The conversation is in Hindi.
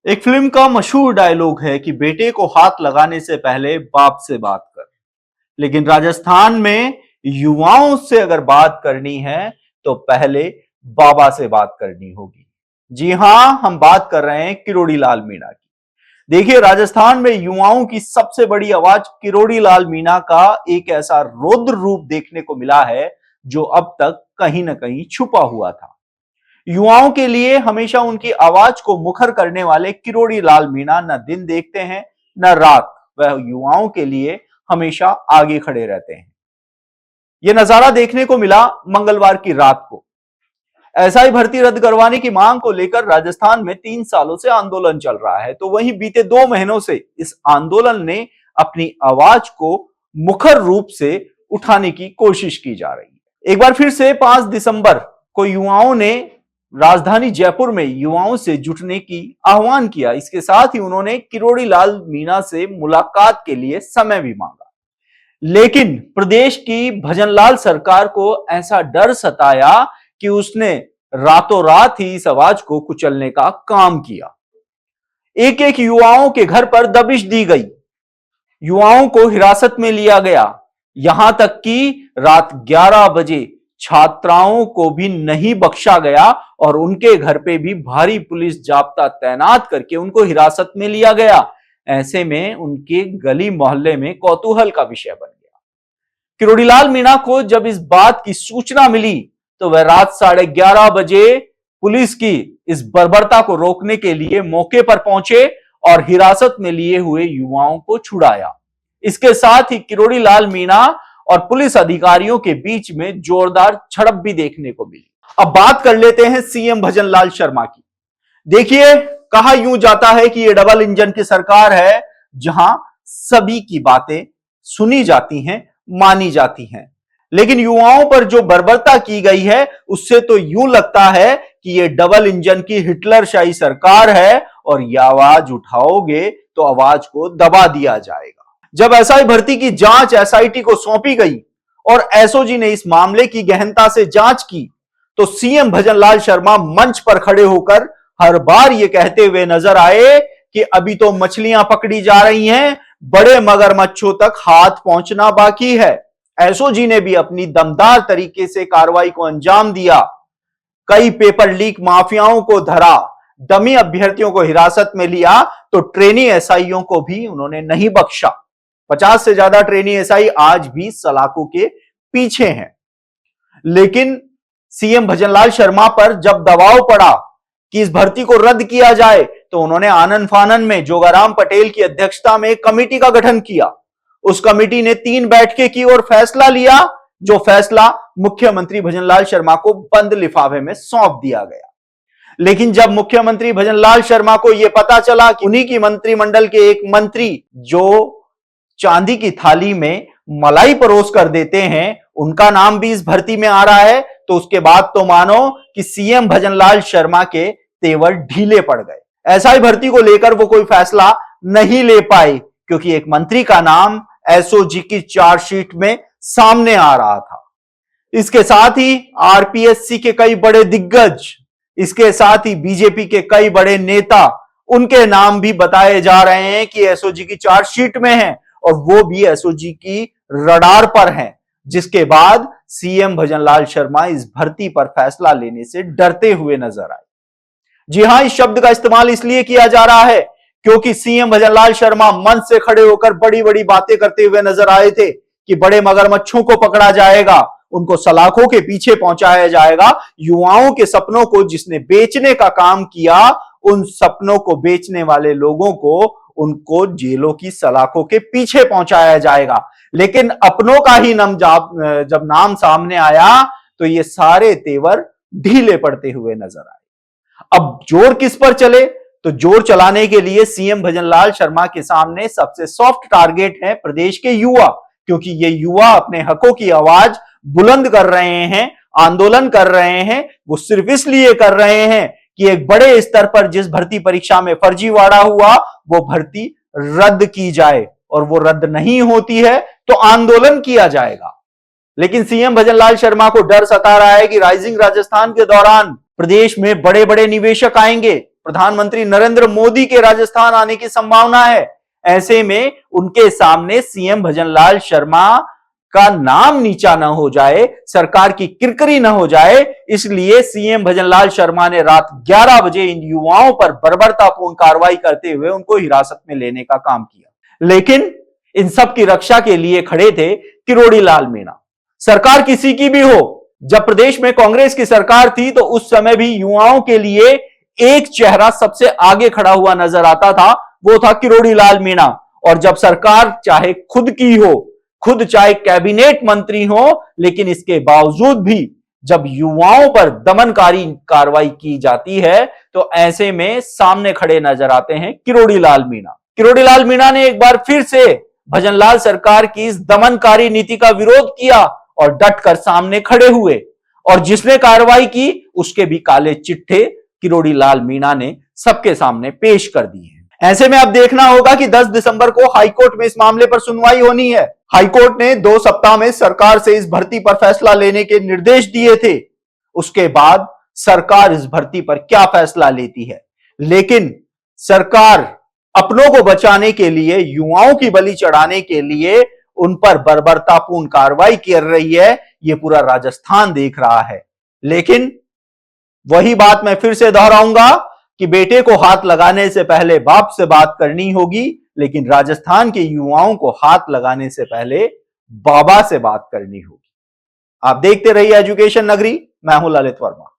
एक फिल्म का मशहूर डायलॉग है कि बेटे को हाथ लगाने से पहले बाप से बात कर। लेकिन राजस्थान में युवाओं से अगर बात करनी है तो पहले बाबा से बात करनी होगी। जी हां, हम बात कर रहे हैं किरोड़ी लाल मीणा की। देखिए, राजस्थान में युवाओं की सबसे बड़ी आवाज किरोड़ी लाल मीणा का एक ऐसा रौद्र रूप देखने को मिला है जो अब तक कहीं ना कहीं छुपा हुआ था। युवाओं के लिए हमेशा उनकी आवाज को मुखर करने वाले किरोड़ी लाल मीणा न दिन देखते हैं न रात। वह युवाओं के लिए हमेशा आगे खड़े रहते हैं। यह नजारा देखने को मिला मंगलवार की रात को। एसआई भर्ती रद्द करवाने की मांग को लेकर राजस्थान में 3 सालों से आंदोलन चल रहा है, तो वहीं बीते 2 महीनों से इस आंदोलन ने अपनी आवाज को मुखर रूप से उठाने की कोशिश की जा रही है। एक बार फिर से 5 दिसंबर को युवाओं ने राजधानी जयपुर में युवाओं से जुटने की आह्वान किया। इसके साथ ही उन्होंने किरोड़ी लाल मीणा से मुलाकात के लिए समय भी मांगा। लेकिन प्रदेश की भजनलाल सरकार को ऐसा डर सताया कि उसने रातों रात ही इस आवाज को कुचलने का काम किया। एक एक युवाओं के घर पर दबिश दी गई, युवाओं को हिरासत में लिया गया, यहां तक कि रात 11 बजे छात्राओं को भी नहीं बख्शा गया और उनके घर पे भी भारी पुलिस जाब्ता तैनात करके उनको हिरासत में लिया गया। ऐसे में उनके गली मोहल्ले में कौतूहल का विषय बन गया। किरोड़ी लाल मीणा को जब इस बात की सूचना मिली तो वह रात 11:30 बजे पुलिस की इस बर्बरता को रोकने के लिए मौके पर पहुंचे और हिरासत में लिए हुए युवाओं को छुड़ाया। इसके साथ ही किरोड़ी लाल मीणा और पुलिस अधिकारियों के बीच में जोरदार झड़प भी देखने को मिली। अब बात कर लेते हैं सीएम भजनलाल शर्मा की। देखिए, कहा यूं जाता है कि यह डबल इंजन की सरकार है जहां सभी की बातें सुनी जाती हैं, मानी जाती हैं। लेकिन युवाओं पर जो बर्बरता की गई है उससे तो यूं लगता है कि यह डबल इंजन की हिटलरशाही सरकार है और यह आवाज उठाओगे तो आवाज को दबा दिया जाएगा। जब एसआई भर्ती की जांच एसआईटी को सौंपी गई और एसओजी ने इस मामले की गहनता से जांच की तो सीएम भजनलाल शर्मा मंच पर खड़े होकर हर बार ये कहते हुए नजर आए कि अभी तो मछलियां पकड़ी जा रही हैं, बड़े मगरमच्छों तक हाथ पहुंचना बाकी है। एसओजी ने भी अपनी दमदार तरीके से कार्रवाई को अंजाम दिया। कई पेपर लीक माफियाओं को धरा, डमी अभ्यर्थियों को हिरासत में लिया तो ट्रेनी एसआईओं को भी उन्होंने नहीं बख्शा। 50 से ज्यादा ट्रेनी एसआई आज भी सलाखों के पीछे हैं। लेकिन सीएम भजनलाल शर्मा पर जब दबाव पड़ा कि इस भर्ती को रद्द किया जाए तो उन्होंने आनन फानन में जोगाराम पटेल की अध्यक्षता में एक कमेटी का गठन किया। उस कमेटी ने 3 बैठकें की और फैसला लिया, जो फैसला मुख्यमंत्री भजनलाल शर्मा को बंद लिफाफे में सौंप दिया गया। लेकिन जब मुख्यमंत्री भजनलाल शर्मा को यह पता चला कि उन्हीं की मंत्रिमंडल के एक मंत्री जो चांदी की थाली में मलाई परोस कर देते हैं, उनका नाम भी इस भर्ती में आ रहा है, तो उसके बाद तो मानो कि सीएम भजनलाल शर्मा के तेवर ढीले पड़ गए। एसआई भर्ती को लेकर वो कोई फैसला नहीं ले पाए क्योंकि एक मंत्री का नाम एसओजी की चार्जशीट में सामने आ रहा था। इसके साथ ही आरपीएससी के कई बड़े दिग्गज, इसके साथ ही बीजेपी के कई बड़े नेता, उनके नाम भी बताए जा रहे हैं कि एसओजी की चार्जशीट में हैं और वो भी एसओजी की रडार पर हैं। जिसके बाद सीएम भजनलाल शर्मा इस भर्ती पर फैसला लेने से डरते हुए नजर आए। जी हां, इस शब्द का इस्तेमाल इसलिए किया जा रहा है क्योंकि सीएम भजनलाल शर्मा मंच से खड़े होकर बड़ी बड़ी बातें करते हुए नजर आए थे कि बड़े मगरमच्छों को पकड़ा जाएगा, उनको सलाखों के पीछे पहुंचाया जाएगा। युवाओं के सपनों को जिसने बेचने का काम किया, उन सपनों को बेचने वाले लोगों को उनको जेलों की सलाखों के पीछे पहुंचाया जाएगा। लेकिन अपनों का ही जब नाम सामने आया तो ये सारे तेवर ढीले पड़ते हुए नजर आए। अब जोर किस पर चले? तो जोर चलाने के लिए सीएम भजनलाल शर्मा के सामने सबसे सॉफ्ट टारगेट है प्रदेश के युवा, क्योंकि ये युवा अपने हकों की आवाज बुलंद कर रहे हैं, आंदोलन कर रहे हैं। वो सिर्फ इसलिए कर रहे हैं कि एक बड़े स्तर पर जिस भर्ती परीक्षा में फर्जीवाड़ा हुआ वो भर्ती रद्द की जाए, और वो रद्द नहीं होती है तो आंदोलन किया जाएगा। लेकिन सीएम भजनलाल शर्मा को डर सता रहा है कि राइजिंग राजस्थान के दौरान प्रदेश में बड़े बड़े निवेशक आएंगे, प्रधानमंत्री नरेंद्र मोदी के राजस्थान आने की संभावना है। ऐसे में उनके सामने सीएम भजनलाल शर्मा का नाम नीचा ना हो जाए, सरकार की किरकिरी ना हो जाए, इसलिए सीएम भजनलाल शर्मा ने रात 11 बजे इन युवाओं पर बर्बरतापूर्ण कार्रवाई करते हुए उनको हिरासत में लेने का काम किया। लेकिन इन सब की रक्षा के लिए खड़े थे किरोड़ी लाल मीणा। सरकार किसी की भी हो, जब प्रदेश में कांग्रेस की सरकार थी तो उस समय भी युवाओं के लिए एक चेहरा सबसे आगे खड़ा हुआ नजर आता था, वो था किरोड़ी लाल मीणा। और जब सरकार चाहे खुद की हो, खुद चाहे कैबिनेट मंत्री हो, लेकिन इसके बावजूद भी जब युवाओं पर दमनकारी कार्रवाई की जाती है तो ऐसे में सामने खड़े नजर आते हैं किरोड़ी लाल मीणा। किरोड़ी लाल मीणा ने एक बार फिर से भजनलाल सरकार की इस दमनकारी नीति का विरोध किया और डटकर सामने खड़े हुए, और जिसने कार्रवाई की उसके भी काले चिट्ठे किरोड़ी लाल मीणा ने सबके सामने पेश कर दिए हैं। ऐसे में अब देखना होगा कि 10 दिसंबर को हाईकोर्ट में इस मामले पर सुनवाई होनी है। हाईकोर्ट ने 2 सप्ताह में सरकार से इस भर्ती पर फैसला लेने के निर्देश दिए थे। उसके बाद सरकार इस भर्ती पर क्या फैसला लेती है, लेकिन सरकार अपनों को बचाने के लिए, युवाओं की बलि चढ़ाने के लिए उन पर बर्बरतापूर्ण कार्रवाई कर रही है, यह पूरा राजस्थान देख रहा है। लेकिन वही बात मैं फिर से दोहराऊंगा कि बेटे को हाथ लगाने से पहले बाप से बात करनी होगी, लेकिन राजस्थान के युवाओं को हाथ लगाने से पहले बाबा से बात करनी होगी। आप देखते रहिए एजुकेशन नगरी, मैं हूं ललित वर्मा।